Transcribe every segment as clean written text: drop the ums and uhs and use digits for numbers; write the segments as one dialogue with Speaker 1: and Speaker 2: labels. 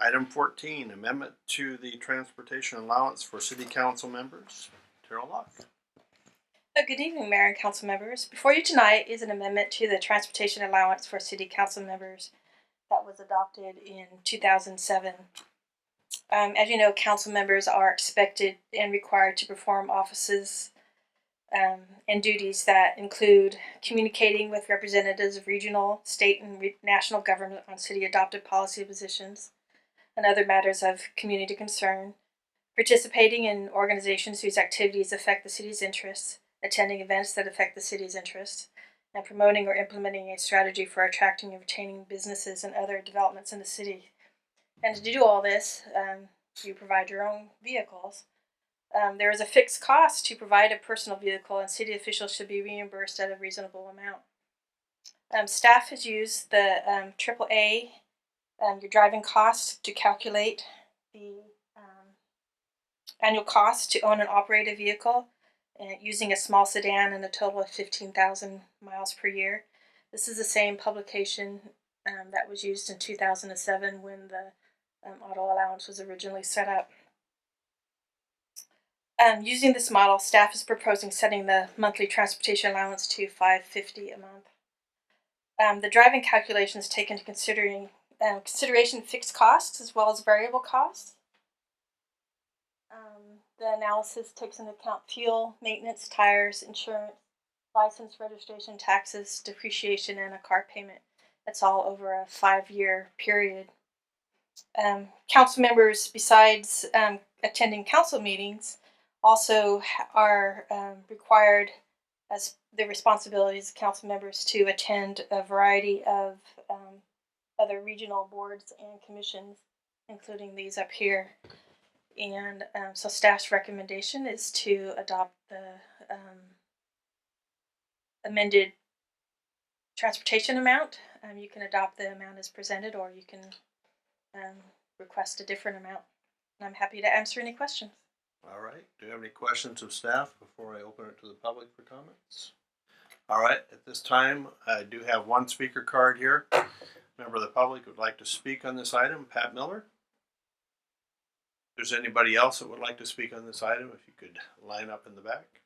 Speaker 1: Item 14, amendment to the transportation allowance for city council members. Terrell Locke.
Speaker 2: Good evening, Mayor and Council members. Before you tonight is an amendment to the transportation allowance for city council members that was adopted in 2007. As you know, council members are expected and required to perform offices and duties that include communicating with representatives of regional, state, and national government on city adopted policy positions and other matters of community concern, participating in organizations whose activities affect the city's interests, attending events that affect the city's interests, and promoting or implementing a strategy for attracting and retaining businesses and other developments in the city. And to do all this, you provide your own vehicles. There is a fixed cost to provide a personal vehicle, and city officials should be reimbursed at a reasonable amount. Staff has used the AAA, your driving costs, to calculate the annual cost to own and operate a vehicle, using a small sedan and a total of 15,000 miles per year. This is the same publication that was used in 2007 when the auto allowance was originally set up. Using this model, staff is proposing setting the monthly transportation allowance to $550 a month. The driving calculations take into consideration fixed costs as well as variable costs. The analysis takes into account fuel, maintenance, tires, insurance, license, registration, taxes, depreciation, and a car payment. That's all over a 5-year period. Council members, besides attending council meetings, also are required, as the responsibilities of council members, to attend a variety of other regional boards and commissions, including these up here. And so staff's recommendation is to adopt the amended transportation amount. You can adopt the amount as presented, or you can request a different amount. And I'm happy to answer any questions.
Speaker 1: All right. Do you have any questions of staff before I open it to the public for comments? All right. At this time, I do have one speaker card here. A member of the public would like to speak on this item. Pat Miller. If there's anybody else that would like to speak on this item, if you could line up in the back.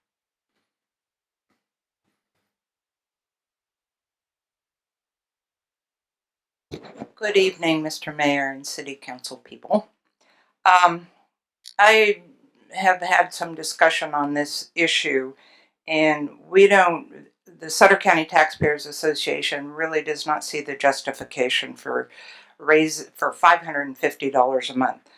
Speaker 3: Good evening, Mr. Mayor and City Council people. I have had some discussion on this issue, and the Sutter County Taxpayers Association really does not see the justification for $550 a month.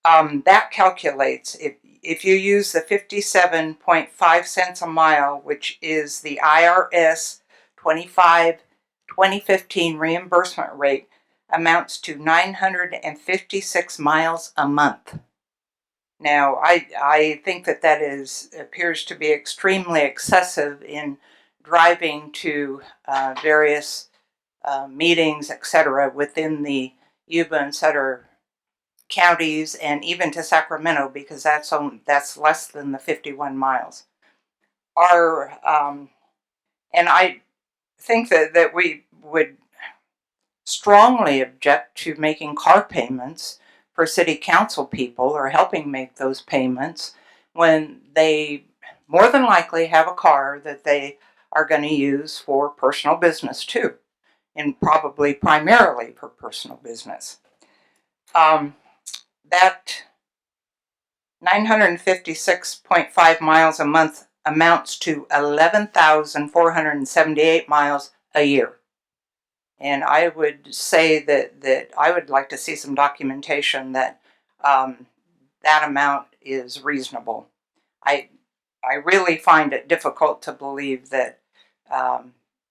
Speaker 3: That calculates, if you use the 57.5 cents a mile, which is the IRS 2015 reimbursement rate, amounts to 956 miles a month. Now, I think that appears to be extremely excessive in driving to various meetings, etc., within the Yuba and Sutter counties, and even to Sacramento, because that's less than the 51 miles. And I think that we would strongly object to making car payments for city council people, or helping make those payments, when they more than likely have a car that they are going to use for personal business too, and probably primarily for personal business. That 956.5 miles a month amounts to 11,478 miles a year. And I would say that I would like to see some documentation that that amount is reasonable. I really find it difficult to believe that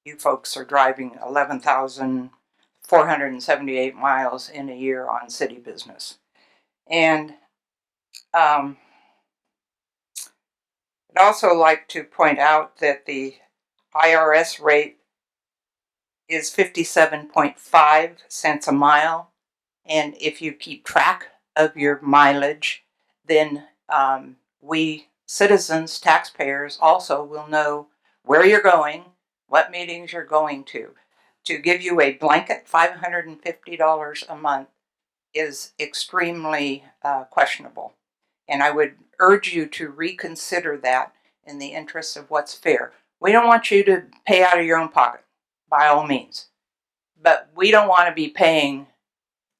Speaker 3: you folks are driving 11,478 miles in a year on city business. And I'd also like to point out that the IRS rate is 57.5 cents a mile. And if you keep track of your mileage, then we citizens, taxpayers, also will know where you're going, what meetings you're going to. To give you a blanket $550 a month is extremely questionable. And I would urge you to reconsider that in the interest of what's fair. We don't want you to pay out of your own pocket, by all means. But we don't want to be paying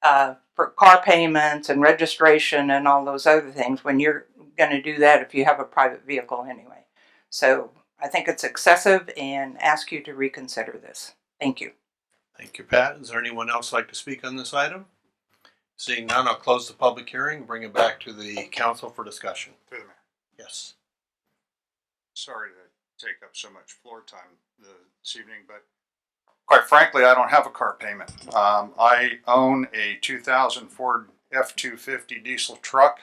Speaker 3: for car payments and registration and all those other things when you're going to do that if you have a private vehicle anyway. So I think it's excessive and ask you to reconsider this. Thank you.
Speaker 1: Thank you, Pat. Is there anyone else like to speak on this item? Seeing none, I'll close the public hearing and bring it back to the council for discussion.
Speaker 4: Through the mayor.
Speaker 1: Yes.
Speaker 4: Sorry to take up so much floor time this evening, but quite frankly, I don't have a car payment. I own a 2000 Ford F-250 diesel truck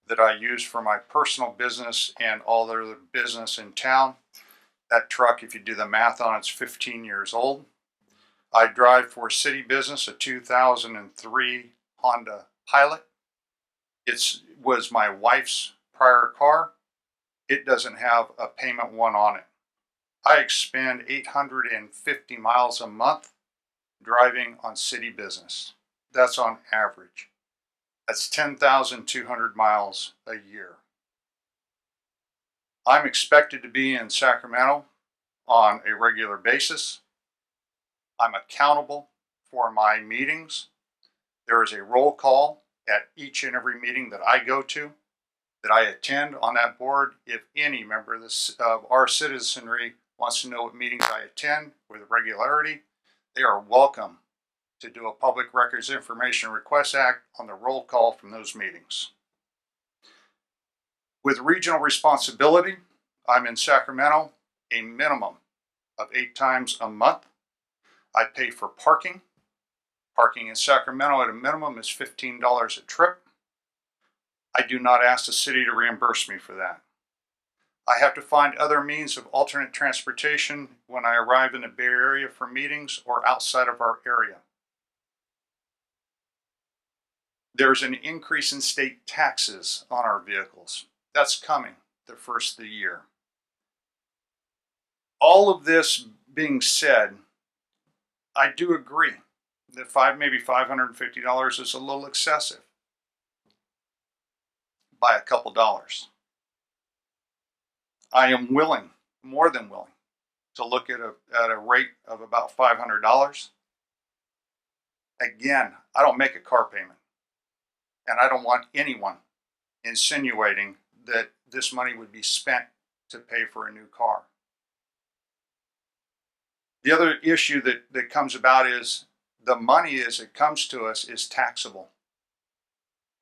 Speaker 4: that I use for my personal business and all the other business in town. That truck, if you do the math on it, it's 15 years old. I drive for city business a 2003 Honda Pilot. It was my wife's prior car. It doesn't have a payment one on it. I expend 850 miles a month driving on city business. That's on average. That's 10,200 miles a year. I'm expected to be in Sacramento on a regular basis. I'm accountable for my meetings. There is a roll call at each and every meeting that I go to, that I attend on that board. If any member of our citizenry wants to know what meetings I attend with regularity, they are welcome to do a Public Records Information Request Act on the roll call from those meetings. With regional responsibility, I'm in Sacramento a minimum of 8 times a month. I pay for parking. Parking in Sacramento at a minimum is $15 a trip. I do not ask the city to reimburse me for that. I have to find other means of alternate transportation when I arrive in the Bay Area for meetings or outside of our area. There's an increase in state taxes on our vehicles. That's coming the first of the year. All of this being said, I do agree that maybe $550 is a little excessive by a couple dollars. I am willing, more than willing, to look at a rate of about $500. Again, I don't make a car payment, and I don't want anyone insinuating that this money would be spent to pay for a new car. The other issue that comes about is the money as it comes to us is taxable.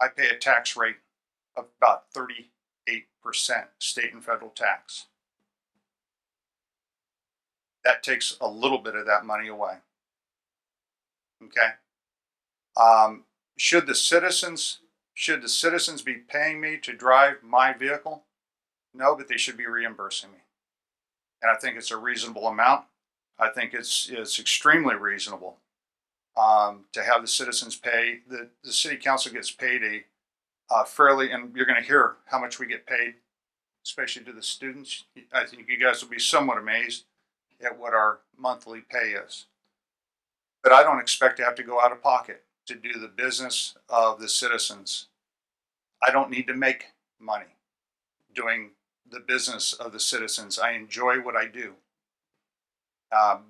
Speaker 4: I pay a tax rate of about 38% state and federal tax. That takes a little bit of that money away. Okay. Should the citizens be paying me to drive my vehicle? No, but they should be reimbursing me. And I think it's a reasonable amount. I think it's extremely reasonable to have the citizens pay. The city council gets paid a fairly, and you're going to hear how much we get paid, especially to the students. I think you guys will be somewhat amazed at what our monthly pay is. But I don't expect to have to go out of pocket to do the business of the citizens. I don't need to make money doing the business of the citizens. I enjoy what I do.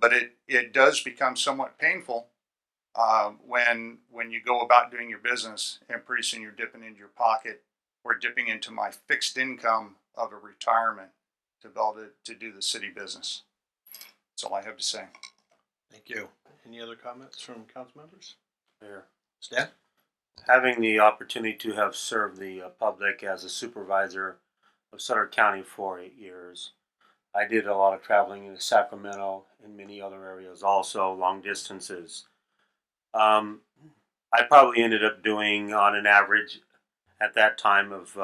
Speaker 4: But it does become somewhat painful when you go about doing your business and pretty soon you're dipping into your pocket or dipping into my fixed income of a retirement to be able to do the city business. That's all I have to say.
Speaker 1: Thank you. Any other comments from council members?
Speaker 5: Mayor,
Speaker 1: Stan?
Speaker 5: having the opportunity to have served the public as a supervisor of Sutter County for 8 years, I did a lot of traveling in Sacramento and many other areas, also long distances. I probably ended up doing, on an average, at that time of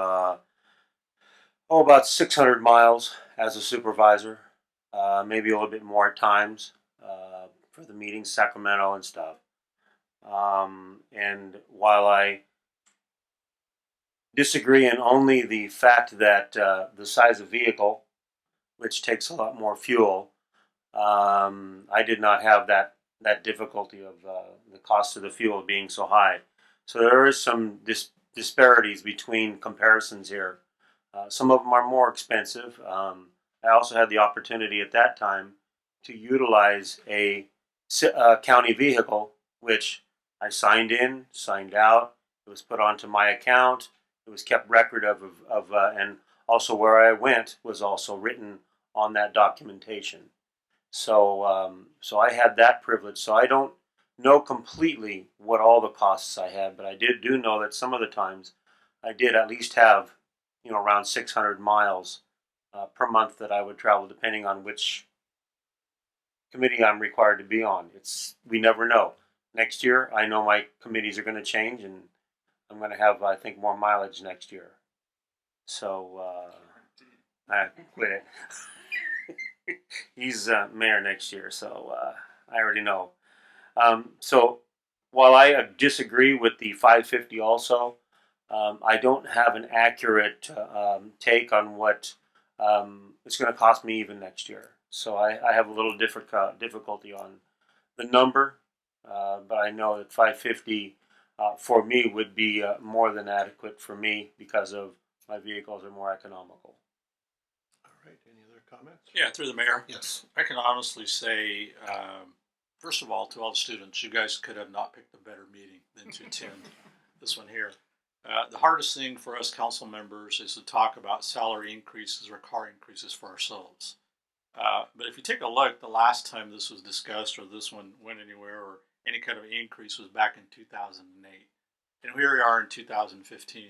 Speaker 5: about 600 miles as a supervisor, maybe a little bit more at times for the meetings, Sacramento and stuff. And while I disagree in only the fact that the size of vehicle, which takes a lot more fuel, I did not have that difficulty of the cost of the fuel being so high. So there is some disparities between comparisons here. Some of them are more expensive. I also had the opportunity at that time to utilize a county vehicle, which I signed in, signed out. It was put onto my account. It was kept record of and also where I went was also written on that documentation. So I had that privilege. So I don't know completely what all the costs I had, but I do know that some of the times I did at least have, around 600 miles per month that I would travel, depending on which committee I'm required to be on. We never know. Next year, I know my committees are going to change, and I'm going to have, I think, more mileage next year. So I quit it. He's mayor next year, so I already know. So while I disagree with the 550 also, I don't have an accurate take on what it's going to cost me even next year. So I have a little difficulty on the number, but I know that 550 for me would be more than adequate for me because of my vehicles are more economical.
Speaker 1: All right. Any other comments?
Speaker 6: Yeah, through the mayor.
Speaker 1: Yes.
Speaker 6: I can honestly say, first of all, to all the students, you guys could have not picked a better meeting than to attend this one here. The hardest thing for us council members is to talk about salary increases or car increases for ourselves. But if you take a look, the last time this was discussed or this one went anywhere or any kind of increase was back in 2008. And here we are in 2015.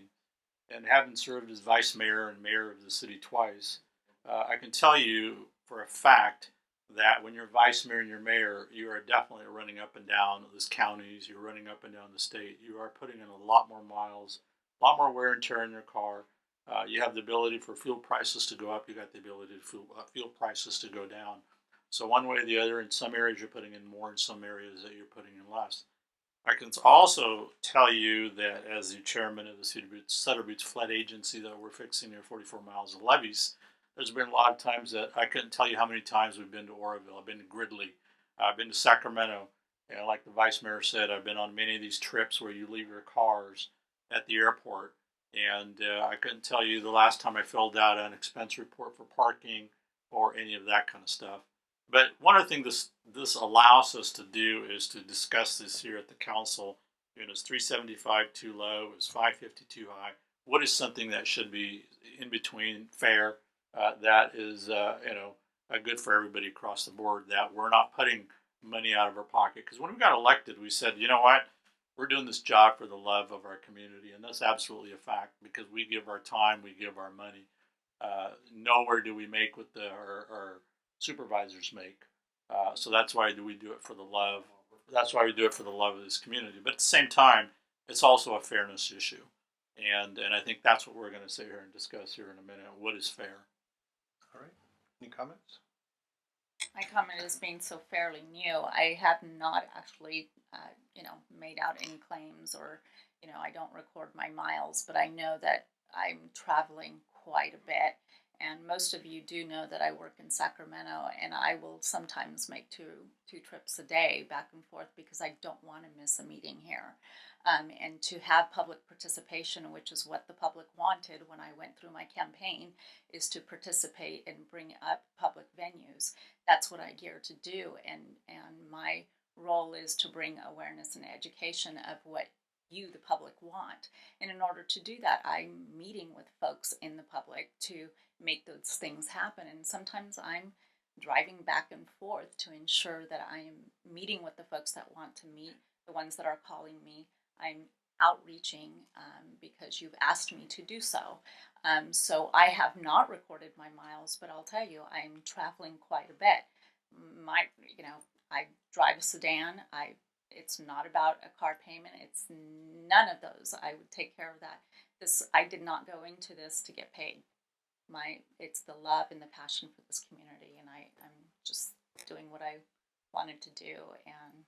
Speaker 6: And having served as vice mayor and mayor of the city twice, I can tell you for a fact that when you're vice mayor and you're mayor, you are definitely running up and down these counties, you're running up and down the state. You are putting in a lot more miles, a lot more wear and tear in your car. You have the ability for fuel prices to go up. You got the ability for fuel prices to go down. So one way or the other, in some areas you're putting in more, in some areas that you're putting in less. I can also tell you that as the chairman of the Sutter Buttes Flood Agency that we're fixing near 44 miles of levees, there's been a lot of times that I couldn't tell you how many times we've been to Oroville. I've been to Gridley. I've been to Sacramento. And like the vice mayor said, I've been on many of these trips where you leave your cars at the airport. And I couldn't tell you the last time I filled out an expense report for parking or any of that kind of stuff. But one of the things this allows us to do is to discuss this here at the council. Is 375 too low? Is 550 too high? What is something that should be in between fair? That is good for everybody across the board. That we're not putting money out of our pocket. Because when we got elected, we said, you know what? We're doing this job for the love of our community, and that's absolutely a fact because we give our time, we give our money. Nowhere do we make what our supervisors make. So that's why we do it for the love. That's why we do it for the love of this community. But at the same time, it's also a fairness issue. And I think that's what we're going to sit here and discuss here in a minute. What is fair?
Speaker 1: All right. Any comments?
Speaker 7: My comment is being so fairly new. I have not actually, made out any claims or, I don't record my miles, but I know that I'm traveling quite a bit. And most of you do know that I work in Sacramento, and I will sometimes make two trips a day back and forth because I don't want to miss a meeting here. And to have public participation, which is what the public wanted when I went through my campaign, is to participate and bring up public venues. That's what I gear to do, and my role is to bring awareness and education of what you, the public, want. And in order to do that, I'm meeting with folks in the public to make those things happen. And sometimes I'm driving back and forth to ensure that I am meeting with the folks that want to meet, the ones that are calling me. I'm outreaching because you've asked me to do so. So I have not recorded my miles, but I'll tell you, I'm traveling quite a bit. I drive a sedan. It's not about a car payment. It's none of those. I would take care of that. I did not go into this to get paid. It's the love and the passion for this community, and I'm just doing what I wanted to do. And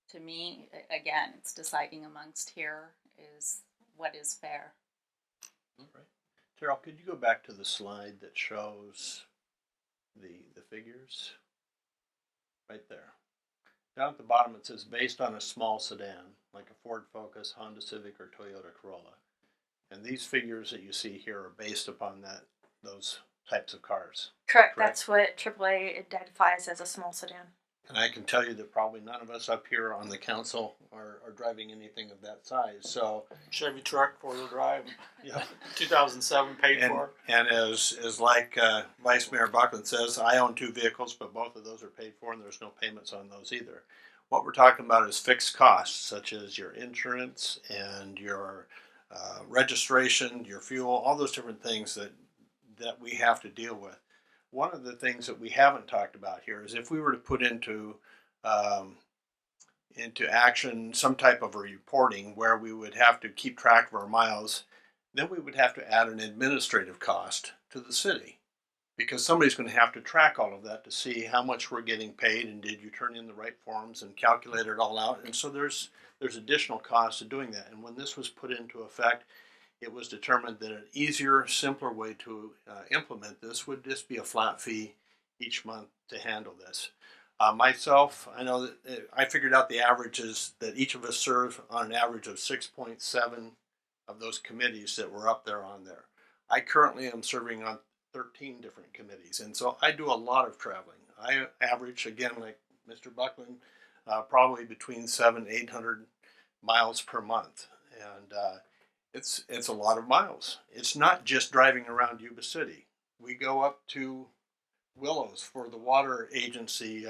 Speaker 7: to me, again, it's deciding amongst here is what is fair.
Speaker 1: All right. Terrell, could you go back to the slide that shows the figures? Right there. Down at the bottom it says based on a small sedan, like a Ford Focus, Honda Civic, or Toyota Corolla. And these figures that you see here are based upon those types of cars.
Speaker 2: Correct.
Speaker 1: Correct.
Speaker 2: That's what AAA identifies as a small sedan.
Speaker 1: And I can tell you that probably none of us up here on the council are driving anything of that size. So,
Speaker 6: Chevy truck, 4-wheel drive,
Speaker 1: yeah.
Speaker 6: 2007 paid for.
Speaker 1: And as like Vice Mayor Buckland says, I own 2 vehicles, but both of those are paid for, and there's no payments on those either. What we're talking about is fixed costs, such as your insurance and your registration, your fuel, all those different things that we have to deal with. One of the things that we haven't talked about here is if we were to put into action some type of a reporting where we would have to keep track of our miles, then we would have to add an administrative cost to the city, because somebody's going to have to track all of that to see how much we're getting paid and did you turn in the right forms and calculate it all out. And so there's additional costs to doing that. And when this was put into effect, it was determined that an easier, simpler way to implement this would just be a flat fee each month to handle this. Myself, I know that I figured out the averages that each of us serve on an average of 6.7 of those committees that were up there on there. I currently am serving on 13 different committees, and so I do a lot of traveling. I average, again, like Mr. Buckland, probably between 700 and 800 miles per month, and it's a lot of miles. It's not just driving around Yuba City. We go up to Willows for the water agency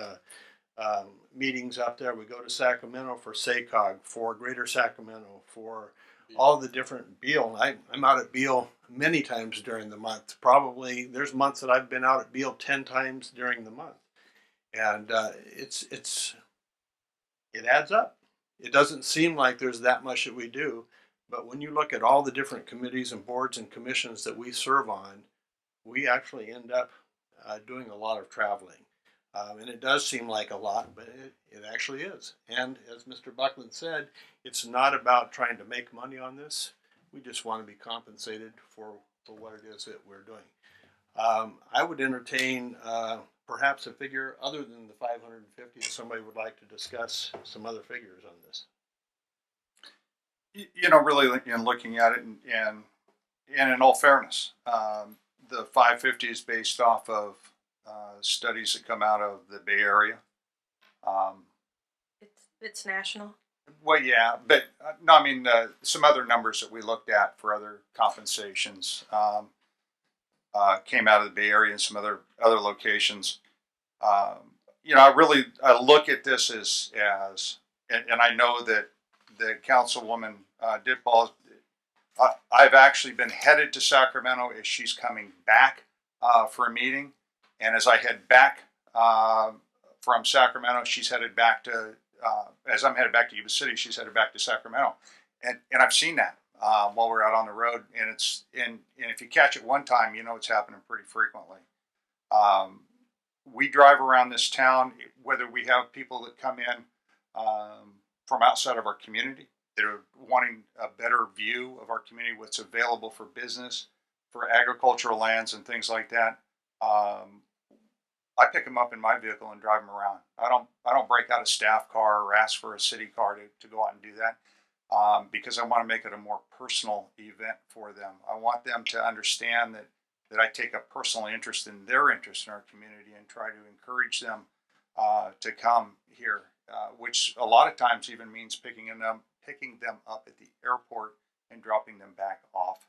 Speaker 1: meetings up there. We go to Sacramento for SACOG, for Greater Sacramento, for all the different Beale. I'm out at Beale many times during the month. Probably there's months that I've been out at Beale 10 times during the month, and it adds up. It doesn't seem like there's that much that we do, but when you look at all the different committees and boards and commissions that we serve on, we actually end up doing a lot of traveling. And it does seem like a lot, but it actually is. And as Mr. Buckland said, it's not about trying to make money on this. We just want to be compensated for what it is that we're doing. I would entertain perhaps a figure other than the 550 if somebody would like to discuss some other figures on this.
Speaker 4: You know, really, in looking at it, and in all fairness, the 550 is based off of studies that come out of the Bay Area.
Speaker 2: It's national.
Speaker 4: Well, yeah, but no, I mean some other numbers that we looked at for other compensations came out of the Bay Area and some other locations. You know, I look at this as and I know that the councilwoman Ditball, I've actually been headed to Sacramento as she's coming back for a meeting, and as I head back from Sacramento, she's headed back to. As I'm headed back to Yuba City, she's headed back to Sacramento, and I've seen that while we're out on the road, and and if you catch it one time, you know it's happening pretty frequently. We drive around this town, whether we have people that come in from outside of our community that are wanting a better view of our community, what's available for business, for agricultural lands and things like that. I pick them up in my vehicle and drive them around. I don't break out a staff car or ask for a city car to go out and do that because I want to make it a more personal event for them. I want them to understand that I take a personal interest in their interest in our community and try to encourage them to come here, which a lot of times even means picking them up at the airport and dropping them back off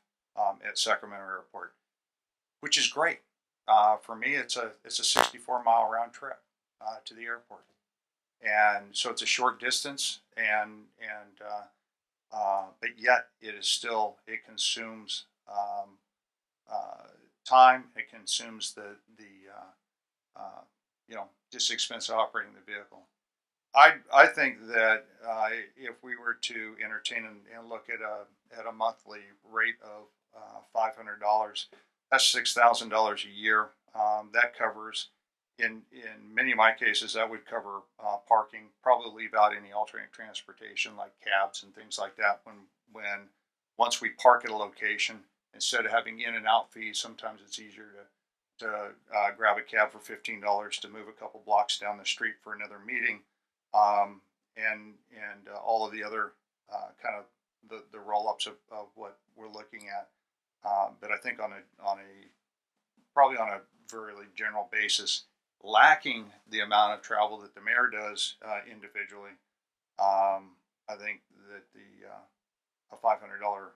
Speaker 4: at Sacramento Airport, which is great. For me, it's a 64-mile round trip to the airport, and so it's a short distance, but yet it consumes time. It consumes the just expense of operating the vehicle. I think that if we were to entertain and look at a monthly rate of $500. That's $6,000 a year. That covers, in many of my cases, that would cover parking. Probably leave out any alternate transportation like cabs and things like that. When once we park at a location, instead of having in and out fees, sometimes it's easier to grab a cab for $15 to move a couple blocks down the street for another meeting. and all of the other kind of the roll ups of what we're looking at. But I think probably on a very general basis, lacking the amount of travel that the mayor does individually, I think that a $500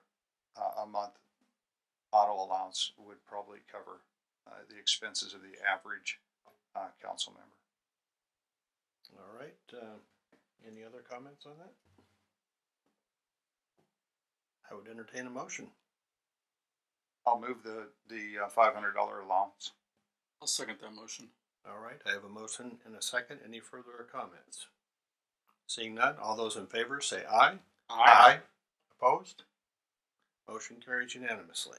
Speaker 4: a month auto allowance would probably cover the expenses of the average council member.
Speaker 1: All right. Any other comments on that? I would entertain a motion.
Speaker 4: I'll move the $500 allowance.
Speaker 6: I'll second that motion.
Speaker 1: All right. I have a motion and a second. Any further comments? Seeing none, all those in favor say aye. Opposed? Motion carries unanimously.